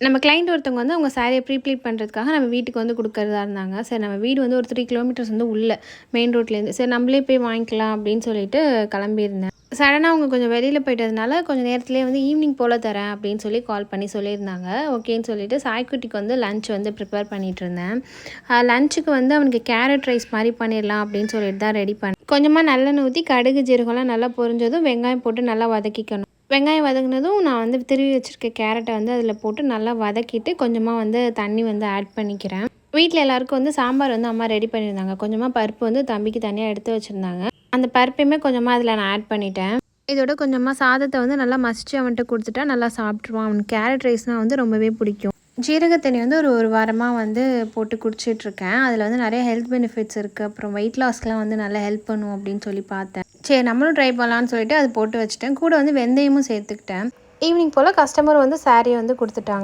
நம்ம கிளைண்ட் ஒருத்தவங்க வந்து அவங்க சாரியை ப்ளீட் பண்ணுறதுக்காக நம்ம வீட்டுக்கு வந்து கொடுக்கறதா இருந்தாங்க. சரி நம்ம வீடு வந்து ஒரு 3 கிலோமீட்டர்ஸ் வந்து உள்ள மெயின் ரோட்லேருந்து. சரி நம்மளே போய் வாங்கிக்கலாம் அப்படின்னு சொல்லிட்டு கிளம்பியிருந்தேன். சடனாக அவங்க கொஞ்சம் வெளியில் போயிட்டதுனால கொஞ்சம் நேரத்துலேயே வந்து ஈவினிங் போல் தரேன் அப்படின்னு சொல்லி கால் பண்ணி சொல்லியிருந்தாங்க. ஓகேன்னு சொல்லிட்டு சாய்க்குட்டிக்கு வந்து லன்ச் வந்து ப்ரிப்பேர் பண்ணிகிட்டு இருந்தேன். லஞ்சுக்கு வந்து அவனுக்கு கேரட் ரைஸ் மாதிரி பண்ணிடலாம் அப்படின்னு சொல்லிட்டு தான் ரெடி பண்ணேன். கொஞ்சமாக நல்லெண்ணெய் ஊற்றி கடுகு ஜீரகம்லாம் நல்லா பொரிஞ்சதும் வெங்காயம் போட்டு நல்லா வதக்கிக்கணும். வெங்காயம் வதங்கினதும் நான் வந்து திருவி வச்சுருக்க கேரட்டை வந்து அதில் போட்டு நல்லா வதக்கிட்டு கொஞ்சமாக வந்து தண்ணி வந்து ஆட் பண்ணிக்கிறேன். வீட்டில் எல்லாருக்கும் வந்து சாம்பார் வந்து அம்மா ரெடி பண்ணியிருந்தாங்க. கொஞ்சமாக பருப்பு வந்து தம்பிக்கு தனியாக எடுத்து வச்சுருந்தாங்க. அந்த பருப்பையுமே கொஞ்சமாக அதில் நான் ஆட் பண்ணிட்டேன். இதோட கொஞ்சமாக சாதத்தை வந்து நல்லா மசிச்சு அவன்கிட்ட கொடுத்துட்டா நல்லா சாப்பிட்ருவான். அவனுக்கு கேரட் ரைஸ்னால் வந்து ரொம்பவே பிடிக்கும். ஜீரக தண்ணி வந்து ஒரு வாரமாக வந்து போட்டு குடிச்சிட்ருக்கேன். அதில் வந்து நிறைய ஹெல்த் பெனிஃபிட்ஸ் இருக்குது. அப்புறம் வெயிட் லாஸ்க்கெலாம் வந்து நல்லா ஹெல்ப் பண்ணும் அப்படின்னு சொல்லி பார்த்தேன். சரி நம்மளும் ட்ரை பண்ணலான்னு சொல்லிட்டு அது போட்டு வச்சுட்டேன். கூட வந்து வெந்தயமும் சேர்த்துக்கிட்டேன். ஈவினிங் போல் கஸ்டமர் வந்து சாரியை வந்து கொடுத்துட்டாங்க.